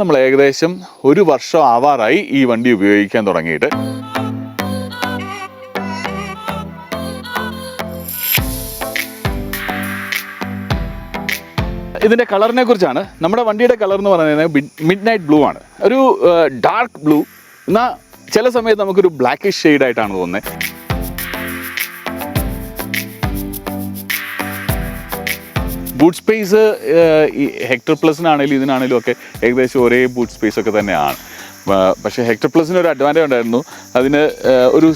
നമ്മൾ ഏകദേശം ഒരു വർഷം ആവാറായി ഈ വണ്ടി ഉപയോഗിക്കാൻ തുടങ്ങിയിട്ട്. ഇതിൻ്റെ കളറിനെ കുറിച്ചാണ്. നമ്മുടെ വണ്ടിയുടെ കളർ എന്ന് പറയുന്നത് മിഡ് നൈറ്റ് ബ്ലൂ ആണ്. ഒരു ഡാർക്ക് ബ്ലൂ, എന്നാൽ ചില സമയത്ത് നമുക്കൊരു ബ്ലാക്കിഷ് ഷെയ്ഡായിട്ടാണ് തോന്നുന്നത്. ബൂട്ട് സ്പേസ് ഈ ഹെക്ടർ പ്ലസിനാണെങ്കിലും ഇതിനാണെങ്കിലും ഒക്കെ ഏകദേശം ഒരേ ബൂട്ട് സ്പേസ് ഒക്കെ തന്നെയാണ്. പക്ഷേ ഹെക്ടർ പ്ലസിന് ഒരു അഡ്വാൻറ്റേജ് ഉണ്ടായിരുന്നു. അതിന് ഒരു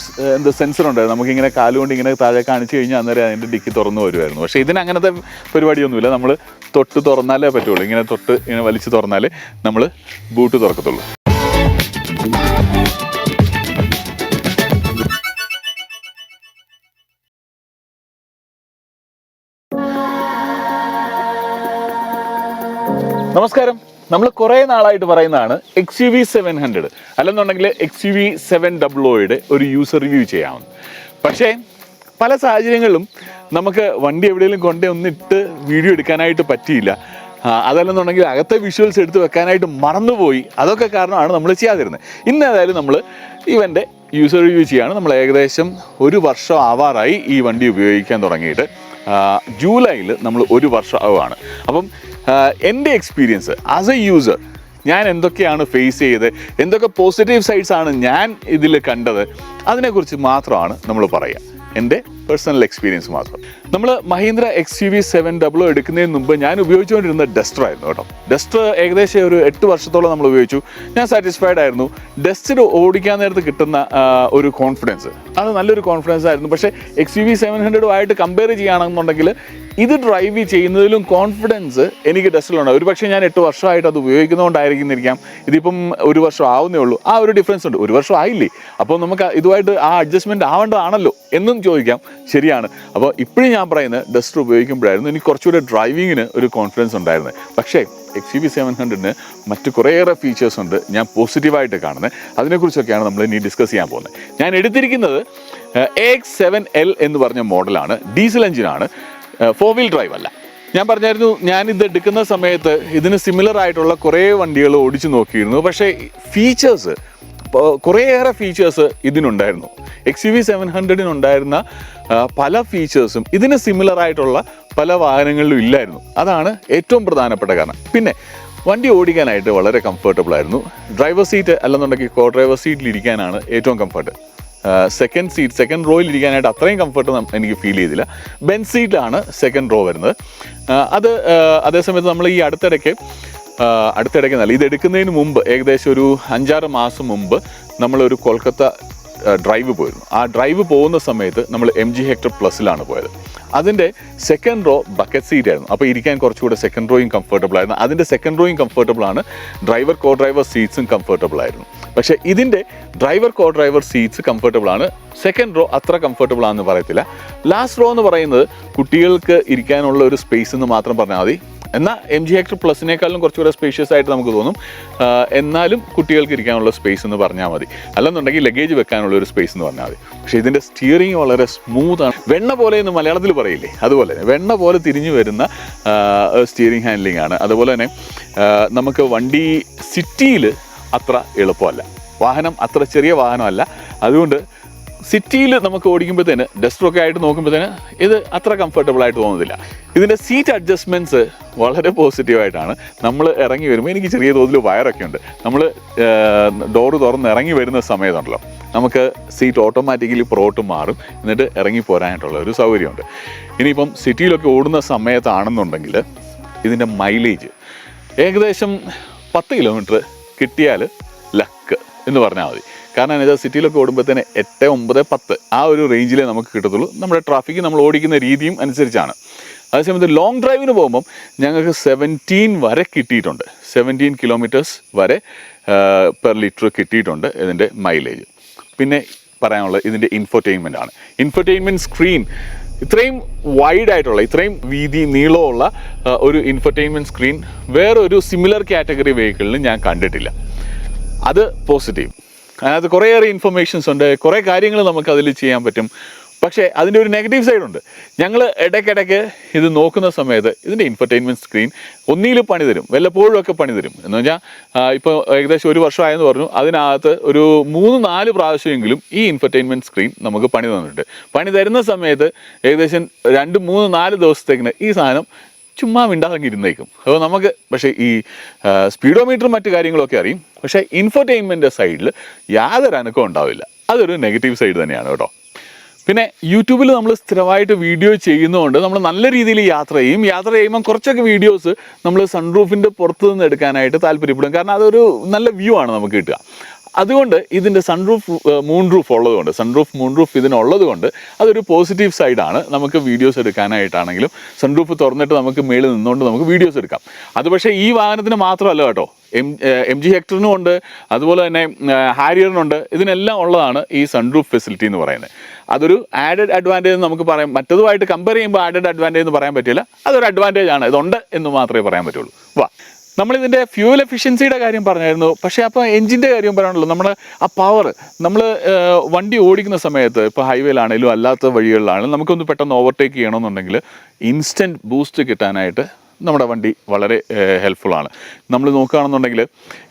സെൻസർ ഉണ്ടായിരുന്നു. നമുക്കിങ്ങനെ കാലുകൊണ്ട് ഇങ്ങനെ താഴെ കാണിച്ചു കഴിഞ്ഞാൽ അന്നേരം അതിൻ്റെ ഡിക്കി തുറന്നു വരുമായിരുന്നു. പക്ഷേ ഇതിന് അങ്ങനത്തെ പരിപാടിയൊന്നുമില്ല. നമ്മൾ തൊട്ട് തുറന്നാലേ പറ്റുള്ളൂ. ഇങ്ങനെ തൊട്ട് ഇങ്ങനെ വലിച്ച് തുറന്നാലേ നമ്മൾ ബൂട്ട് തുറക്കത്തുള്ളൂ. നമസ്കാരം. നമ്മൾ കുറേ നാളായിട്ട് പറയുന്നതാണ് XUV 700 അല്ലെന്നുണ്ടെങ്കിൽ XUV 700 ഒരു യൂസർ റിവ്യൂ ചെയ്യാമെന്ന്. പക്ഷേ പല സാഹചര്യങ്ങളിലും നമുക്ക് വണ്ടി എവിടെയെങ്കിലും കൊണ്ടേ ഒന്നിട്ട് വീഡിയോ എടുക്കാനായിട്ട് പറ്റിയില്ല. അതല്ലെന്നുണ്ടെങ്കിൽ അകത്തെ വിഷ്വൽസ് എടുത്ത് വെക്കാനായിട്ട് മറന്നുപോയി. അതൊക്കെ കാരണമാണ് നമ്മൾ ചെയ്യാതിരുന്നത്. ഇന്ന് ഏതായാലും നമ്മൾ ഇവൻ്റെ യൂസർ റിവ്യൂ ചെയ്യാണ്. നമ്മൾ ഏകദേശം ഒരു വർഷം ആവാറായി ഈ വണ്ടി ഉപയോഗിക്കാൻ തുടങ്ങിയിട്ട്. ജൂലൈയിൽ നമ്മൾ ഒരു വർഷം ആവുകയാണ്. അപ്പം എൻ്റെ എക്സ്പീരിയൻസ് ആസ് എ യൂസർ ഞാൻ എന്തൊക്കെയാണ് ഫേസ് ചെയ്തത്, എന്തൊക്കെ പോസിറ്റീവ് സൈഡ്സ് ആണ് ഞാൻ ഇതിൽ കണ്ടത്, അതിനെക്കുറിച്ച് മാത്രമാണ് നമ്മൾ പറയുക. എൻ്റെ പേഴ്സണൽ എക്സ്പീരിയൻസ് മാത്രം. നമ്മൾ മഹീന്ദ്ര XUV 700 എടുക്കുന്നതിന് മുമ്പ് ഞാൻ ഉപയോഗിച്ചുകൊണ്ടിരുന്ന ഡസ്റ്റർ ആയിരുന്നു കേട്ടോ. ഡസ്റ്റർ ഏകദേശം ഒരു 8 വർഷത്തോളം നമ്മൾ ഉപയോഗിച്ചു. ഞാൻ സാറ്റിസ്ഫൈഡ് ആയിരുന്നു. ഡസ്റ്റർ ഓടിക്കാൻ നേരത്ത് കിട്ടുന്ന ഒരു കോൺഫിഡൻസ്, അത് നല്ലൊരു കോൺഫിഡൻസ് ആയിരുന്നു. പക്ഷേ XUV 700 ആയിട്ട് കമ്പയർ ചെയ്യുകയാണെന്നുണ്ടെങ്കിൽ ഇത് ഡ്രൈവ് ചെയ്യുന്നതിലും കോൺഫിഡൻസ് എനിക്ക് ഡസ്റ്ററിലുണ്ട്. ഒരു പക്ഷേ ഞാൻ 8 വർഷമായിട്ട് അത് ഉപയോഗിക്കുന്നതുകൊണ്ടായിരിക്കുന്നിരിക്കാം. ഇതിപ്പം ഒരു വർഷം ആവുന്നേ ഉള്ളൂ. ആ ഒരു ഡിഫറൻസ് ഉണ്ട്. ഒരു വർഷം ആയില്ലേ, അപ്പോൾ നമുക്ക് ഇതുമായിട്ട് ആ അഡ്ജസ്റ്റ്മെൻറ്റ് ആവേണ്ടതാണല്ലോ എന്നും ചോദിക്കാം. ശരിയാണ്. അപ്പോൾ ഇപ്പോഴും ഞാൻ പറയുന്നത് ഡസ്റ്റർ ഉപയോഗിക്കുമ്പോഴായിരുന്നു എനിക്ക് കുറച്ചുകൂടെ ഡ്രൈവിങ്ങിന് ഒരു കോൺഫിഡൻസ് ഉണ്ടായിരുന്നത്. പക്ഷേ XUV 700 മറ്റ് കുറേയേറെ ഫീച്ചേഴ്സ് ഉണ്ട് ഞാൻ പോസിറ്റീവായിട്ട് കാണുന്നത്. അതിനെക്കുറിച്ചൊക്കെയാണ് നമ്മൾ ഇനി ഡിസ്കസ് ചെയ്യാൻ പോകുന്നത്. ഞാൻ എടുത്തിരിക്കുന്നത് AX7L എന്ന് പറഞ്ഞ മോഡലാണ്. ഡീസൽ എഞ്ചിനാണ്, 4-wheel ഡ്രൈവ് അല്ല. ഞാൻ പറഞ്ഞായിരുന്നു ഞാനിത് എടുക്കുന്ന സമയത്ത് ഇതിന് സിമിലർ ആയിട്ടുള്ള കുറേ വണ്ടികൾ ഓടിച്ചു നോക്കിയിരുന്നു. പക്ഷേ ഫീച്ചേഴ്സ്, കുറേയേറെ ഫീച്ചേഴ്സ് ഇതിനുണ്ടായിരുന്നു. XUV 700 ഉണ്ടായിരുന്ന പല ഫീച്ചേഴ്സും ഇതിന് സിമിലർ ആയിട്ടുള്ള പല വാഹനങ്ങളിലും ഇല്ലായിരുന്നു. അതാണ് ഏറ്റവും പ്രധാനപ്പെട്ട കാരണം. പിന്നെ വണ്ടി ഓടിക്കാനായിട്ട് വളരെ കംഫർട്ടബിൾ ആയിരുന്നു. ഡ്രൈവർ സീറ്റ് അല്ലെന്നുണ്ടെങ്കിൽ കോ ഡ്രൈവർ സീറ്റിൽ ഇരിക്കാനാണ് ഏറ്റവും കംഫർട്ട്. സെക്കൻഡ് റോയിൽ ഇരിക്കാനായിട്ട് അത്രയും കംഫർട്ട് എനിക്ക് ഫീൽ ചെയ്തില്ല. ബെഞ്ച് സീറ്റിലാണ് സെക്കൻഡ് റോ വരുന്നത്. അത് അതേസമയത്ത് നമ്മൾ ഈ അടുത്തിടയ്ക്ക് നല്ല ഇതെടുക്കുന്നതിന് മുമ്പ് ഏകദേശം ഒരു 5-6 മാസം മുമ്പ് നമ്മളൊരു കൊൽക്കത്ത ഡ്രൈവ് പോയിരുന്നു. ആ ഡ്രൈവ് പോകുന്ന സമയത്ത് നമ്മൾ MG ഹെക്ടർ പ്ലസിലാണ് പോയത്. അതിൻ്റെ സെക്കൻഡ് റോ ബക്കറ്റ് സീറ്റ് ആയിരുന്നു. അപ്പോൾ ഇരിക്കാൻ കുറച്ചുകൂടെ സെക്കൻഡ് റോയും കംഫർട്ടബിൾ ആയിരുന്നു. അതിൻ്റെ സെക്കൻഡ് റോയും കംഫർട്ടബിൾ ആണ്. ഡ്രൈവർ കോ ഡ്രൈവർ സീറ്റ്സും കംഫർട്ടബിൾ ആയിരുന്നു. പക്ഷേ ഇതിൻ്റെ driver co driver seats comfortable ആണ്, സെക്കൻഡ് റോ അത്ര കംഫർട്ടബിൾ ആണെന്ന് പറയത്തില്ല. ലാസ്റ്റ് റോ എന്ന് പറയുന്നത് കുട്ടികൾക്ക് ഇരിക്കാനുള്ള ഒരു സ്പേസ് എന്ന് മാത്രം പറഞ്ഞാൽ മതി. എന്നാൽ MG ഹെക്ടർ പ്ലസിനേക്കാളും കുറച്ചുകൂടെ സ്പേഷ്യസ് ആയിട്ട് നമുക്ക് തോന്നും. എന്നാലും കുട്ടികൾക്ക് ഇരിക്കാനുള്ള സ്പേസ് എന്ന് പറഞ്ഞാൽ മതി. അല്ലെന്നുണ്ടെങ്കിൽ ലഗേജ് വെക്കാനുള്ള ഒരു സ്പേസ് എന്ന് പറഞ്ഞാൽ മതി. പക്ഷേ ഇതിൻ്റെ സ്റ്റിയറിംഗ് വളരെ സ്മൂത്താണ്. വെണ്ണ പോലെ എന്ന് മലയാളത്തിൽ പറയില്ലേ, അതുപോലെ തന്നെ വെണ്ണ പോലെ തിരിഞ്ഞു വരുന്ന സ്റ്റിയറിംഗ് ഹാൻഡ്ലിംഗ് ആണ്. അതുപോലെ തന്നെ നമുക്ക് വണ്ടി സിറ്റിയിൽ അത്ര എളുപ്പമല്ല. വാഹനം അത്ര ചെറിയ വാഹനമല്ല. അതുകൊണ്ട് സിറ്റിയിൽ നമുക്ക് ഓടിക്കുമ്പോഴത്തേന് ഡസ്റ്ററൊക്കെ ആയിട്ട് നോക്കുമ്പോഴത്തേന് ഇത് അത്ര കംഫർട്ടബിൾ ആയിട്ട് തോന്നുന്നില്ല. ഇതിൻ്റെ സീറ്റ് അഡ്ജസ്റ്റ്മെൻറ്റ്സ് വളരെ പോസിറ്റീവായിട്ടാണ്. നമ്മൾ ഇറങ്ങി വരുമ്പോൾ എനിക്ക് ചെറിയ തോതിൽ വയറൊക്കെ ഉണ്ട്. നമ്മൾ ഡോറ് തുറന്ന് ഇറങ്ങി വരുന്ന സമയത്തുണ്ടല്ലോ നമുക്ക് സീറ്റ് ഓട്ടോമാറ്റിക്കലി പുറകോട്ട് മാറും. എന്നിട്ട് ഇറങ്ങി പോരാനായിട്ടുള്ള ഒരു സൗകര്യമുണ്ട്. ഇനിയിപ്പം സിറ്റിയിലൊക്കെ ഓടുന്ന സമയത്താണെന്നുണ്ടെങ്കിൽ ഇതിൻ്റെ മൈലേജ് ഏകദേശം 10 കിലോമീറ്റർ കിട്ടിയാൽ ലക്ക് എന്ന് പറഞ്ഞാൽ മതി. കാരണം എന്താ, സിറ്റിയിലൊക്കെ ഓടുമ്പോഴത്തേന് 8, 9, 10 ആ ഒരു റേഞ്ചിലേ നമുക്ക് കിട്ടത്തുള്ളൂ. നമ്മുടെ ട്രാഫിക്ക് നമ്മൾ ഓടിക്കുന്ന രീതിയും അനുസരിച്ചാണ്. അതേസമയത്ത് ലോങ് ഡ്രൈവിന് പോകുമ്പം ഞങ്ങൾക്ക് 17 വരെ കിട്ടിയിട്ടുണ്ട്. 17 കിലോമീറ്റേഴ്സ് വരെ പെർ ലിറ്റർ കിട്ടിയിട്ടുണ്ട് ഇതിൻ്റെ മൈലേജ്. പിന്നെ പറയാനുള്ളത് ഇതിൻ്റെ ഇൻഫോർടൈൻമെൻ്റ് ആണ്. ഇൻഫോർടൈൻമെൻറ്റ് സ്ക്രീൻ ഇത്രയും വൈഡായിട്ടുള്ള, ഇത്രയും വീതി നീളമുള്ള ഒരു ഇൻഫോർടൈൻമെൻറ്റ് സ്ക്രീൻ വേറൊരു സിമിലർ കാറ്റഗറി വെഹിക്കിളിന് ഞാൻ കണ്ടിട്ടില്ല. അത് പോസിറ്റീവ്. അതിനകത്ത് കുറേയേറെ ഇൻഫർമേഷൻസ് ഉണ്ട്, കുറേ കാര്യങ്ങൾ നമുക്ക് അതിൽ ചെയ്യാൻ പറ്റും. പക്ഷേ അതിൻ്റെ ഒരു നെഗറ്റീവ് സൈഡുണ്ട്. ഞങ്ങൾ ഇടയ്ക്കിടയ്ക്ക് ഇത് നോക്കുന്ന സമയത്ത് ഇതിൻ്റെ ഇൻഫർടൈൻമെൻറ്റ് സ്ക്രീൻ ഒന്നിയിൽ പണി തരും, വല്ലപ്പോഴും ഒക്കെ പണി തരും. എന്ന് വെച്ചാൽ ഇപ്പോൾ ഏകദേശം 1 വർഷമായെന്ന് പറഞ്ഞു, അതിനകത്ത് ഒരു 3-4 പ്രാവശ്യമെങ്കിലും ഈ ഇൻഫർടൈൻമെൻറ്റ് സ്ക്രീൻ നമുക്ക് പണി തന്നിട്ടുണ്ട്. പണി തരുന്ന സമയത്ത് ഏകദേശം 2-3-4 ദിവസത്തേക്കിന് ഈ സാധനം ചുമ്മാ മിണ്ടാങ്ങിരുന്നേക്കും. അപ്പോൾ നമുക്ക് പക്ഷേ ഈ സ്പീഡോമീറ്ററും മറ്റു കാര്യങ്ങളൊക്കെ അറിയും, പക്ഷേ ഇൻഫർടൈൻമെൻറ്റ് സൈഡിൽ യാതൊരു അനക്കവും ഉണ്ടാവില്ല. അതൊരു നെഗറ്റീവ് സൈഡ് തന്നെയാണ് കേട്ടോ. പിന്നെ യൂട്യൂബിൽ നമ്മൾ സ്ഥിരമായിട്ട് വീഡിയോ ചെയ്യുന്നതുകൊണ്ട് നമ്മൾ നല്ല രീതിയിൽ യാത്ര ചെയ്യുമ്പോൾ കുറച്ചൊക്കെ വീഡിയോസ് നമ്മൾ സൺറൂഫിൻ്റെ പുറത്ത് നിന്ന് എടുക്കാനായിട്ട് താല്പര്യപ്പെടും. കാരണം അതൊരു നല്ല വ്യൂ ആണ് നമുക്ക് കിട്ടുക. അതുകൊണ്ട് ഇതിൻ്റെ സൺറൂഫ് മൂൺ റൂഫ് ഇതിനുള്ളത് കൊണ്ട് അതൊരു പോസിറ്റീവ് സൈഡാണ്. നമുക്ക് വീഡിയോസ് എടുക്കാനായിട്ടാണെങ്കിലും സൺറൂഫ് തുറന്നിട്ട് നമുക്ക് മേളിൽ നിന്നുകൊണ്ട് നമുക്ക് വീഡിയോസ് എടുക്കാം. അത് പക്ഷേ ഈ വാഹനത്തിന് മാത്രമല്ല കേട്ടോ, MG ഹെക്ടറിനും ഉണ്ട്, അതുപോലെ തന്നെ ഹാരിയറിനുണ്ട്. ഇതിനെല്ലാം ഉള്ളതാണ് ഈ സൺറൂഫ് ഫെസിലിറ്റി എന്ന് പറയുന്നത്. അതൊരു ആഡഡ് അഡ്വാൻറ്റേജ് നമുക്ക് പറയാം. മറ്റതുമായിട്ട് കമ്പയർ ചെയ്യുമ്പോൾ ആഡഡ് അഡ്വാൻറ്റേജ് എന്ന് പറയാൻ പറ്റില്ല, അതൊരു അഡ്വാൻറ്റേജ് ആണ്, ഇതുണ്ട് എന്ന് മാത്രമേ പറയാൻ പറ്റുള്ളൂ. നമ്മളിതിൻ്റെ ഫ്യൂവൽ എഫിഷ്യൻസിയുടെ കാര്യം പറഞ്ഞായിരുന്നു. പക്ഷേ അപ്പോൾ എഞ്ചിൻ്റെ കാര്യം പറയാനുള്ളൂ. നമ്മുടെ ആ പവർ നമ്മൾ വണ്ടി ഓടിക്കുന്ന സമയത്ത് ഇപ്പോൾ ഹൈവേയിലാണെങ്കിലും അല്ലാത്ത വഴികളിലാണെങ്കിലും നമുക്കൊന്ന് പെട്ടെന്ന് ഓവർടേക്ക് ചെയ്യണമെന്നുണ്ടെങ്കിൽ ഇൻസ്റ്റൻറ്റ് ബൂസ്റ്റ് കിട്ടാനായിട്ട് നമ്മുടെ വണ്ടി വളരെ ഹെൽപ്ഫുള്ളാണ്. നമ്മൾ നോക്കുകയാണെന്നുണ്ടെങ്കിൽ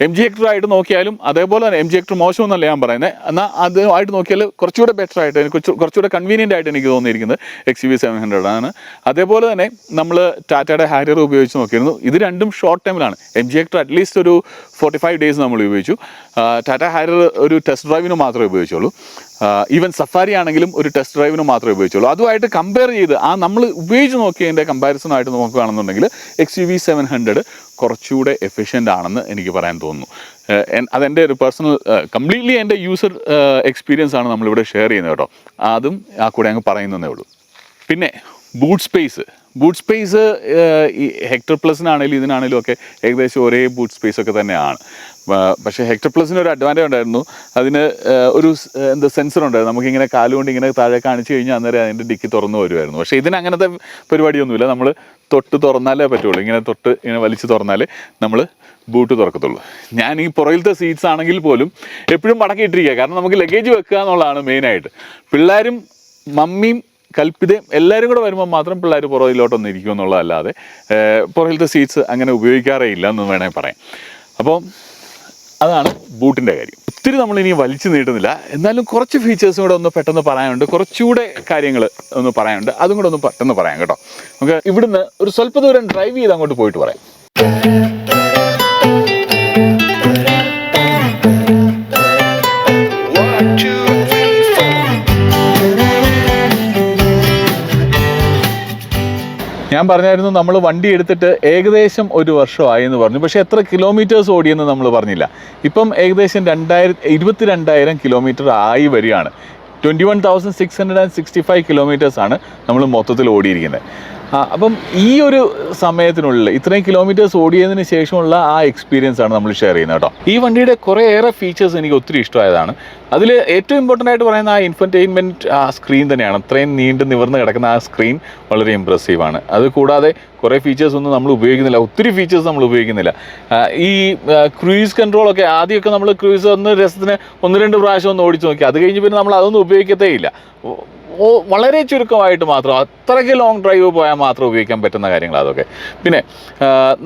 MG ഹെക്ടറായിട്ട് നോക്കിയാലും അതേപോലെ തന്നെ MG ഹെക്ടർ മോശമെന്നല്ല ഞാൻ പറയുന്നത്, എന്നാൽ അതുമായിട്ട് നോക്കിയാൽ കുറച്ചുകൂടെ ബെറ്റർ ആയിട്ട് കുറച്ചുകൂടെ കൺവീനിയൻ്റ് ആയിട്ട് എനിക്ക് തോന്നിയിരിക്കുന്നത് XUV 700 ആണ്. അതേപോലെ തന്നെ നമ്മൾ ടാറ്റയുടെ ഹാരിയർ ഉപയോഗിച്ച് നോക്കിയിരുന്നു. ഇത് രണ്ടും ഷോർട്ട് ടൈമിലാണ്. MG ഹെക്ടർ അറ്റ്ലീസ്റ്റ് ഒരു 45 ഡേയ്സ് നമ്മൾ ഉപയോഗിച്ചു. ടാറ്റ ഹാരിയർ ഒരു ടെസ്റ്റ് ഡ്രൈവിന് മാത്രമേ ഉപയോഗിച്ചുള്ളൂ. ഈവൻ സഫാരി ആണെങ്കിലും ഒരു ടെസ്റ്റ് ഡ്രൈവിന് മാത്രമേ ഉപയോഗിച്ചുള്ളൂ. അതുമായിട്ട് കമ്പയർ ചെയ്ത് നമ്മൾ ഉപയോഗിച്ച് നോക്കിയതിൻ്റെ കമ്പാരിസണായിട്ട് നോക്കുകയാണെന്നുണ്ടെങ്കിൽ XUV 700 കുറച്ചുകൂടെ എഫിഷ്യൻ്റ് ആണെന്ന് എനിക്ക് പറയാൻ തോന്നുന്നു. അതെൻ്റെ ഒരു പേഴ്സണൽ കംപ്ലീറ്റ്ലി എൻ്റെ യൂസർ എക്സ്പീരിയൻസ് ആണ് നമ്മളിവിടെ ഷെയർ ചെയ്യുന്നത് കേട്ടോ. അതും ആ കൂടെ അങ്ങ് പറയുന്നതേ ഉള്ളൂ. പിന്നെ ബൂട്ട് സ്പേസ് ഈ ഹെക്ടർ പ്ലസിനാണെങ്കിലും ഇതിനാണെങ്കിലും ഒക്കെ ഏകദേശം ഒരേ ബൂട്ട് സ്പേസ് ഒക്കെ തന്നെയാണ്. പക്ഷേ ഹെക്ടർ പ്ലസിന് ഒരു അഡ്വാൻറ്റേജ് ഉണ്ടായിരുന്നു. അതിന് ഒരു സെൻസർ ഉണ്ടായിരുന്നു. നമുക്കിങ്ങനെ കാലുകൊണ്ട് ഇങ്ങനെ താഴെ കാണിച്ചു കഴിഞ്ഞാൽ അന്നേരം അതിൻ്റെ ഡിക്കി തുറന്നു വരുമായിരുന്നു. പക്ഷേ ഇതിന് അങ്ങനത്തെ പരിപാടിയൊന്നുമില്ല. നമ്മൾ തൊട്ട് തുറന്നാലേ പറ്റുള്ളൂ. ഇങ്ങനെ വലിച്ച് തുറന്നാലേ നമ്മൾ ബൂട്ട് തുറക്കത്തുള്ളൂ. ഞാൻ ഈ പുറകിലത്തെ സീറ്റ്സ് ആണെങ്കിൽ പോലും എപ്പോഴും മടക്കിയിട്ടിരിക്കുക. കാരണം നമുക്ക് ലഗേജ് വെക്കുക എന്നുള്ളതാണ് മെയിനായിട്ട്. പിള്ളേരും മമ്മിയും കൽപ്പിതയും എല്ലാവരും കൂടെ വരുമ്പോൾ മാത്രം പിള്ളേർ പുറകിലോട്ടൊന്നും ഇരിക്കും എന്നുള്ളതല്ലാതെ പുറകിലത്തെ സീറ്റ്സ് അങ്ങനെ ഉപയോഗിക്കാറേ ഇല്ല എന്ന് വേണമെങ്കിൽ പറയാം. അപ്പോൾ അതാണ് ബൂട്ടിൻ്റെ കാര്യം. ഒത്തിരി നമ്മളിനി വലിച്ചു നീട്ടുന്നില്ല. എന്നാലും കുറച്ച് ഫീച്ചേഴ്സും കൂടെ ഒന്ന് പെട്ടെന്ന് പറയാനുണ്ട്, കുറച്ചുകൂടെ കാര്യങ്ങൾ ഒന്ന് പറയാനുണ്ട്. അതും കൂടെ ഒന്ന് പെട്ടെന്ന് പറയാം കേട്ടോ. നമുക്ക് ഇവിടുന്ന് ഒരു സ്വല്പ ദൂരം ഡ്രൈവ് ചെയ്ത് അങ്ങോട്ട് പോയിട്ട് പറയാം. ഞാൻ പറഞ്ഞായിരുന്നു നമ്മൾ വണ്ടി എടുത്തിട്ട് ഏകദേശം 1 വർഷമായി എന്ന് പറഞ്ഞു. പക്ഷേ എത്ര കിലോമീറ്റേഴ്സ് ഓടിയെന്ന് നമ്മൾ പറഞ്ഞില്ല. ഇപ്പം ഏകദേശം 22,000 കിലോമീറ്റർ ആയി വരികയാണ്. 21,665 കിലോമീറ്റേഴ്സാണ് നമ്മൾ മൊത്തത്തിൽ ഓടിയിരിക്കുന്നത്. അപ്പം ഈ ഒരു സമയത്തിനുള്ളിൽ ഇത്രയും കിലോമീറ്റേഴ്സ് ഓടിയതിന് ശേഷമുള്ള ആ എക്സ്പീരിയൻസ് ആണ് നമ്മൾ ഷെയർ ചെയ്യുന്നത് കേട്ടോ. ഈ വണ്ടിയുടെ കുറേയേറെ ഫീച്ചേഴ്സ് എനിക്ക് ഒത്തിരി ഇഷ്ടമായതാണ്. അതിൽ ഏറ്റവും ഇമ്പോർട്ടൻ്റ് ആയിട്ട് പറയുന്ന ആ ഇൻഫർടൈൻമെൻറ്റ് ആ സ്ക്രീൻ തന്നെയാണ്. അത്രയും നീണ്ട് നിവർന്ന് കിടക്കുന്ന ആ സ്ക്രീൻ വളരെ ഇമ്പ്രസീവാണ്. അത് കൂടാതെ കുറേ ഫീച്ചേഴ്സ് ഒന്നും നമ്മൾ ഉപയോഗിക്കുന്നില്ല, ഒത്തിരി ഫീച്ചേഴ്സ് നമ്മൾ ഉപയോഗിക്കുന്നില്ല. ഈ ക്രൂയിസ് കൺട്രോളൊക്കെ ആദ്യമൊക്കെ നമ്മൾ ക്രൂയിസ് ഒന്ന് രസത്തിന് 1-2 പ്രാവശ്യം ഒന്ന് ഓടിച്ച് നോക്കി. അത് കഴിഞ്ഞ് പിന്നെ നമ്മൾ അതൊന്നും ഉപയോഗിക്കത്തേ ഇല്ല. വളരെ ചുരുക്കമായിട്ട് മാത്രം, അത്രയ്ക്ക് ലോങ് ഡ്രൈവ് പോയാൽ മാത്രം ഉപയോഗിക്കാൻ പറ്റുന്ന കാര്യങ്ങൾ അതൊക്കെ. പിന്നെ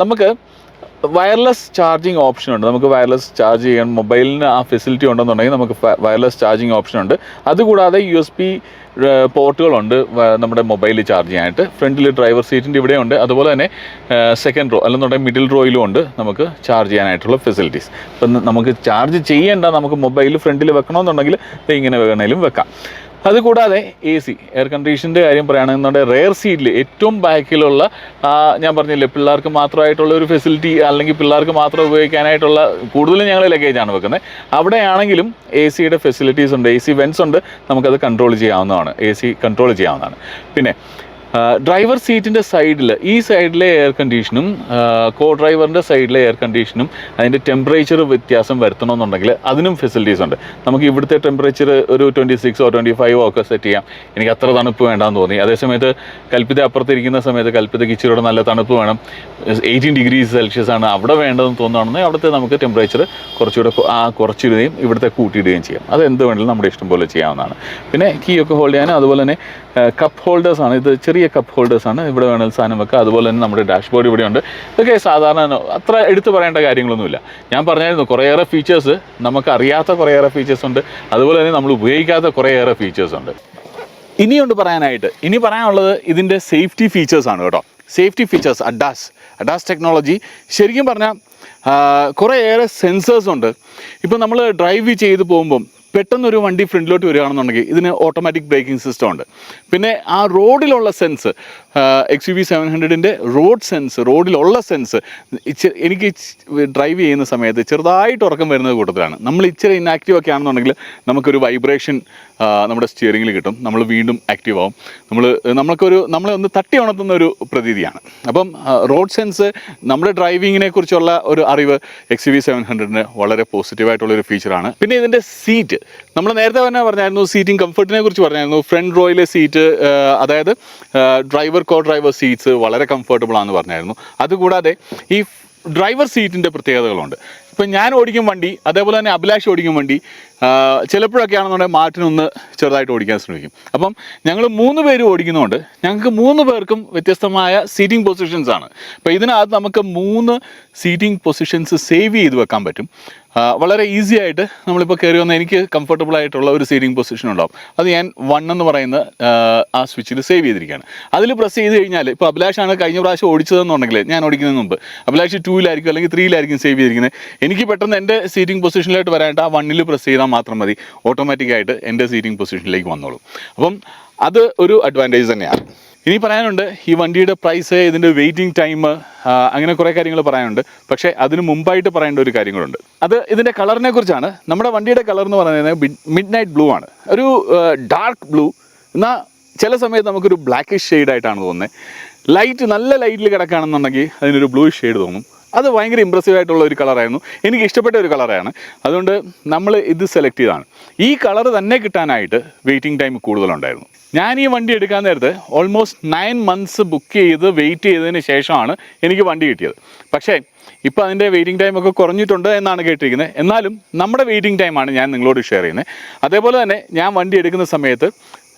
നമുക്ക് വയർലെസ് ചാർജിങ് ഓപ്ഷൻ ഉണ്ട്. നമുക്ക് വയർലെസ് ചാർജ് ചെയ്യാൻ മൊബൈലിന് ആ ഫെസിലിറ്റി ഉണ്ടെന്നുണ്ടെങ്കിൽ നമുക്ക് വയർലെസ് ചാർജിങ് ഓപ്ഷൻ ഉണ്ട്. അതുകൂടാതെ USB പോർട്ടുകളുണ്ട് നമ്മുടെ മൊബൈലിൽ ചാർജ് ചെയ്യാനായിട്ട്. ഫ്രണ്ടിൽ ഡ്രൈവർ സീറ്റിൻ്റെ ഇവിടെ ഉണ്ട്. അതുപോലെ തന്നെ സെക്കൻഡ് റോ അല്ലെന്നുണ്ടെങ്കിൽ മിഡിൽ റോയിലും ഉണ്ട് നമുക്ക് ചാർജ് ചെയ്യാനായിട്ടുള്ള ഫെസിലിറ്റീസ്. ഇപ്പം നമുക്ക് ചാർജ് ചെയ്യേണ്ട, നമുക്ക് മൊബൈൽ ഫ്രണ്ടിൽ വെക്കണമെന്നുണ്ടെങ്കിൽ ഇങ്ങനെ വേണമെങ്കിലും വെക്കാം. അതുകൂടാതെ AC എയർ കണ്ടീഷൻ്റെ കാര്യം പറയുകയാണെന്നുണ്ടെങ്കിൽ റെയർ സീറ്റിൽ ഏറ്റവും ബാക്കിലുള്ള ഞാൻ പറഞ്ഞില്ലേ പിള്ളേർക്ക് മാത്രമായിട്ടുള്ള ഒരു ഫെസിലിറ്റി, അല്ലെങ്കിൽ പിള്ളേർക്ക് മാത്രം ഉപയോഗിക്കാനായിട്ടുള്ള കൂടുതലും ഞങ്ങൾ ലഗേജാണ് വെക്കുന്നത്. അവിടെയാണെങ്കിലും ACയുടെ ഫെസിലിറ്റീസ് ഉണ്ട്. AC വെൻസ് ഉണ്ട്, നമുക്കത് കൺട്രോൾ ചെയ്യാവുന്നതാണ്. AC കൺട്രോൾ ചെയ്യാവുന്നതാണ്. പിന്നെ ഡ്രൈവർ സീറ്റിൻ്റെ സൈഡിൽ ഈ സൈഡിലെ എയർ കണ്ടീഷനും കോ ഡ്രൈവറിൻ്റെ സൈഡിലെ എയർ കണ്ടീഷനും അതിൻ്റെ ടെമ്പറേച്ചർ വ്യത്യാസം വരുത്തണമെന്നുണ്ടെങ്കിൽ അതിനും ഫെസിലിറ്റീസ് ഉണ്ട്. നമുക്ക് ഇവിടുത്തെ ടെമ്പറേച്ചർ ഒരു 26 or 25 ഒക്കെ സെറ്റ് ചെയ്യാം. എനിക്ക് അത്ര തണുപ്പ് വേണ്ടാന്ന് തോന്നി. അതേസമയത്ത് കൽപ്പിത അപ്പുറത്തിരിക്കുന്ന സമയത്ത് കൽപ്പിതയ്ക്ക് ഇച്ചിരിയുടെ നല്ല തണുപ്പ് വേണം, 18 degrees Celsius ആണ് അവിടെ വേണ്ടതെന്ന് തോന്നുകയാണെന്നുണ്ടെങ്കിൽ അവിടുത്തെ നമുക്ക് ടെമ്പറേച്ചർ കുറച്ചുകൂടെ കുറച്ചിടുകയും ഇവിടുത്തെ കൂട്ടിയിടുകയും ചെയ്യാം. അത് എന്ത് വേണമെങ്കിലും നമ്മുടെ ഇഷ്ടം പോലെ ചെയ്യാവുന്നതാണ്. പിന്നെ കീ ഒക്കെ ഹോൾഡ് ചെയ്യാനും അതുപോലെ തന്നെ കപ്പ് ഹോൾഡേഴ്സാണ്, ഇത് ചെറിയ കപ്പ് ഹോൾഡേഴ്സാണ്, ഇവിടെ വേണമെങ്കിൽ സാധനം വെക്കുക. അതുപോലെ തന്നെ നമ്മുടെ ഡാഷ്ബോർഡ് ഇവിടെയുണ്ട്. ഇതൊക്കെ സാധാരണ അത്ര എടുത്തു പറയേണ്ട കാര്യങ്ങളൊന്നുമില്ല. ഞാൻ പറഞ്ഞായിരുന്നു കുറേയേറെ ഫീച്ചേഴ്സ്, നമുക്ക് അറിയാത്ത കുറേയേറെ ഫീച്ചേഴ്സ് ഉണ്ട്, അതുപോലെ തന്നെ നമ്മൾ ഉപയോഗിക്കാത്ത കുറേയേറെ ഫീച്ചേഴ്സ് ഉണ്ട്. ഇനിയുണ്ട് പറയാനായിട്ട്. ഇനി പറയാനുള്ളത് ഇതിൻ്റെ സേഫ്റ്റി ഫീച്ചേഴ്സാണ് കേട്ടോ. Safety features ADAS technology. ശരിക്കും പറഞ്ഞാൽ കുറേയേറെ സെൻസേഴ്സ് ഉണ്ട്. ഇപ്പോൾ നമ്മൾ ഡ്രൈവ് ചെയ്ത് പോകുമ്പം പെട്ടെന്നൊരു വണ്ടി ഫ്രണ്ടിലോട്ട് വരികയാണെന്നുണ്ടെങ്കിൽ ഇതിന് ഓട്ടോമാറ്റിക് ബ്രേക്കിംഗ് സിസ്റ്റം ഉണ്ട്. പിന്നെ ആ റോഡിലുള്ള സെൻസ്, XUV 700ൻ്റെ റോഡ് സെൻസ്, റോഡിലുള്ള സെൻസ് എനിക്ക് ഡ്രൈവ് ചെയ്യുന്ന സമയത്ത് ചെറുതായിട്ട് ഉറക്കം വരുന്നത് കൂട്ടത്തിലാണ്. നമ്മൾ ഇച്ചിരി ഇന്നാക്റ്റീവ് ഒക്കെ ആണെന്നുണ്ടെങ്കിൽ നമുക്കൊരു വൈബ്രേഷൻ നമ്മുടെ സ്റ്റിയറിങ്ങിൽ കിട്ടും, നമ്മൾ വീണ്ടും ആക്റ്റീവ് ആവും, നമ്മളെ ഒന്ന് തട്ടി ഉണർത്തുന്ന ഒരു പ്രതീതിയാണ്. അപ്പം റോഡ് സെൻസ്, നമ്മുടെ ഡ്രൈവിങ്ങിനെ കുറിച്ചുള്ള ഒരു അറിവ് XUV 700ന് വളരെ പോസിറ്റീവായിട്ടുള്ളൊരു ഫീച്ചറാണ്. പിന്നെ ഇതിൻ്റെ സീറ്റ്, നമ്മൾ നേരത്തെ തന്നെ പറഞ്ഞായിരുന്നു, സീറ്റിംഗ് കംഫർട്ടിനെ കുറിച്ച് പറഞ്ഞായിരുന്നു. ഫ്രണ്ട് റോയിലെ സീറ്റ്, അതായത് ഡ്രൈവർ കോ ഡ്രൈവർ സീറ്റ്സ് വളരെ കംഫർട്ടബിൾ ആണെന്ന് പറഞ്ഞായിരുന്നു. അതുകൂടാതെ ഈ ഡ്രൈവർ സീറ്റിൻ്റെ പ്രത്യേകതകളുണ്ട്. ഇപ്പം ഞാൻ ഓടിക്കും വണ്ടി, അതേപോലെ തന്നെ അഭിലാഷ് ഓടിക്കും വണ്ടി, ചിലപ്പോഴൊക്കെ ആണെന്നുണ്ടെങ്കിൽ മാർട്ടിനൊന്ന് ചെറുതായിട്ട് ഓടിക്കാൻ ശ്രമിക്കും. അപ്പം ഞങ്ങൾ 3 പേര് ഓടിക്കുന്നതുകൊണ്ട് ഞങ്ങൾക്ക് 3 പേർക്കും വ്യത്യസ്തമായ സീറ്റിംഗ് പൊസിഷൻസ് ആണ്. അപ്പോൾ ഇതിനകത്ത് നമുക്ക് 3 സീറ്റിംഗ് പൊസിഷൻസ് സേവ് ചെയ്ത് വെക്കാൻ പറ്റും. വളരെ ഈസി ആയിട്ട് നമ്മളിപ്പോൾ കയറി വന്ന എനിക്ക് കംഫർട്ടബിൾ ആയിട്ടുള്ള ഒരു സീറ്റിംഗ് പൊസിഷൻ ഉണ്ടാവും. അത് ഞാൻ 1 എന്ന് പറയുന്ന ആ സ്വിച്ചിൽ സേവ് ചെയ്തിരിക്കുകയാണ്. അതിൽ പ്രസ് ചെയ്ത് കഴിഞ്ഞാൽ, ഇപ്പോൾ അഭിലാഷാണ് കഴിഞ്ഞ പ്രാവശ്യം ഓടിച്ചതെന്നുണ്ടെങ്കിൽ, ഞാൻ ഓടിക്കുന്നതിന് മുമ്പ് അഭിലാഷ് 2-ലായിരിക്കും അല്ലെങ്കിൽ 3-ലായിരിക്കും സേവ് ചെയ്തിരിക്കുന്നത്. എനിക്ക് പെട്ടെന്ന് എൻ്റെ സീറ്റിംഗ് പൊസിഷനിലായിട്ട് വരാനായിട്ട് ആ 1-ൽ പ്രസ് ചെയ്താൽ മാത്രം മതി, ഓട്ടോമാറ്റിക്കായിട്ട് എൻ്റെ സീറ്റിംഗ് പൊസിഷനിലേക്ക് വന്നോളും. അപ്പം അത് ഒരു അഡ്വാൻറ്റേജ് തന്നെയാണ്. ഇനി പറയാനുണ്ട് ഈ വണ്ടിയുടെ പ്രൈസ്, ഇതിൻ്റെ വെയിറ്റിംഗ് ടൈം, അങ്ങനെ കുറേ കാര്യങ്ങൾ പറയാനുണ്ട്. പക്ഷേ അതിന് മുമ്പായിട്ട് പറയേണ്ട ഒരു കാര്യങ്ങളുണ്ട്. അത് ഇതിൻ്റെ കളറിനെ കുറിച്ചാണ്. നമ്മുടെ വണ്ടിയുടെ കളർ എന്ന് പറയുന്നത് മിഡ് നൈറ്റ് ബ്ലൂ ആണ്, ഒരു ഡാർക്ക് ബ്ലൂ. എന്നാൽ ചില സമയത്ത് നമുക്കൊരു ബ്ലാക്കിഷ് ഷെയ്ഡായിട്ടാണ് തോന്നുന്നത്. നല്ല ലൈറ്റിൽ കിടക്കുകയാണെന്നുണ്ടെങ്കിൽ അതിനൊരു ബ്ലൂ ഷെയ്ഡ് തോന്നും. അത് ഭയങ്കര ഇമ്പ്രസീവ് ആയിട്ടുള്ള ഒരു കളറായിരുന്നു, എനിക്ക് ഇഷ്ടപ്പെട്ട ഒരു കളറാണ്. അതുകൊണ്ട് നമ്മൾ ഇത് സെലക്ട് ചെയ്തതാണ്. ഈ കളർ തന്നെ കിട്ടാനായിട്ട് വെയിറ്റിംഗ് ടൈം കൂടുതലുണ്ടായിരുന്നു. ഞാൻ ഈ വണ്ടി എടുക്കാൻ നേരത്ത് ഓൾമോസ്റ്റ് 9 months ബുക്ക് ചെയ്ത് വെയിറ്റ് ചെയ്തതിന് ശേഷമാണ് എനിക്ക് വണ്ടി കിട്ടിയത്. പക്ഷേ ഇപ്പോൾ അതിൻ്റെ വെയിറ്റിംഗ് ടൈമൊക്കെ കുറഞ്ഞിട്ടുണ്ട് എന്നാണ് കേട്ടിരിക്കുന്നത്. എന്നാലും നമ്മുടെ വെയിറ്റിംഗ് ടൈമാണ് ഞാൻ നിങ്ങളോട് ഷെയർ ചെയ്യുന്നത്. അതേപോലെ തന്നെ ഞാൻ വണ്ടി എടുക്കുന്ന സമയത്ത്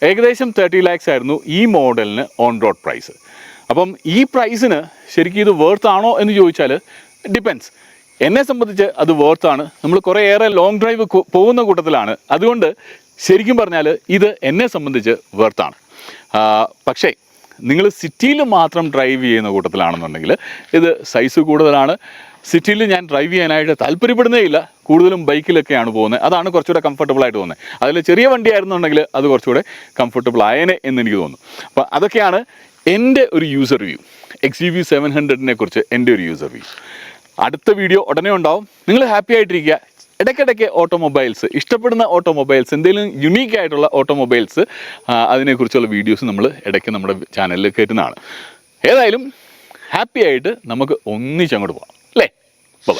ഏകദേശം 30 lakhs ആയിരുന്നു ഈ മോഡലിന് ഓൺ റോഡ് പ്രൈസ്. അപ്പം ഈ പ്രൈസിന് ശരിക്കും ഇത് വേർത്ത് ആണോ എന്ന് ചോദിച്ചാൽ ഡിപ്പെൻസ്. എന്നെ സംബന്ധിച്ച് അത് വേർത്താണ്. നമ്മൾ കുറേയേറെ ലോങ് ഡ്രൈവ് പോകുന്ന കൂട്ടത്തിലാണ്. അതുകൊണ്ട് ശരിക്കും പറഞ്ഞാൽ ഇത് എന്നെ സംബന്ധിച്ച് വേർത്താണ്. പക്ഷേ നിങ്ങൾ സിറ്റിയിൽ മാത്രം ഡ്രൈവ് ചെയ്യുന്ന കൂട്ടത്തിലാണെന്നുണ്ടെങ്കിൽ ഇത് സൈസ് കൂടുതലാണ്. സിറ്റിയിൽ ഞാൻ ഡ്രൈവ് ചെയ്യാനായിട്ട് താല്പര്യപ്പെടുന്നേ ഇല്ല, കൂടുതലും ബൈക്കിലൊക്കെയാണ് പോകുന്നത്. അതാണ് കുറച്ചുകൂടെ കംഫർട്ടബിൾ ആയിട്ട് തോന്നുന്നത്. അതിൽ ചെറിയ വണ്ടി ആയിരുന്നുണ്ടെങ്കിൽ അത് കുറച്ചുകൂടെ കംഫർട്ടബിൾ ആയേനെ എന്ന് എനിക്ക് തോന്നുന്നു. അപ്പോൾ അതൊക്കെയാണ് എൻ്റെ ഒരു യൂസർ വ്യൂ, XUV 700നെ കുറിച്ച് എൻ്റെ ഒരു യൂസർ വ്യൂ. അടുത്ത വീഡിയോ ഉടനെ ഉണ്ടാവും. നിങ്ങൾ ഹാപ്പി ആയിട്ടിരിക്കുക. ഇടയ്ക്കിടയ്ക്ക് ഓട്ടോമൊബൈൽസ്, ഇഷ്ടപ്പെടുന്ന ഓട്ടോമൊബൈൽസ്, എന്തെങ്കിലും യുണീക്ക് ആയിട്ടുള്ള ഓട്ടോമൊബൈൽസ്, അതിനെക്കുറിച്ചുള്ള വീഡിയോസ് നമ്മൾ ഇടയ്ക്ക് നമ്മുടെ ചാനലിൽ കയറ്റുന്നതാണ്. ഏതായാലും ഹാപ്പി ആയിട്ട് നമുക്ക് ഒന്നിച്ചങ്ങോട്ട് പോകാം അല്ലേ. ബൈ.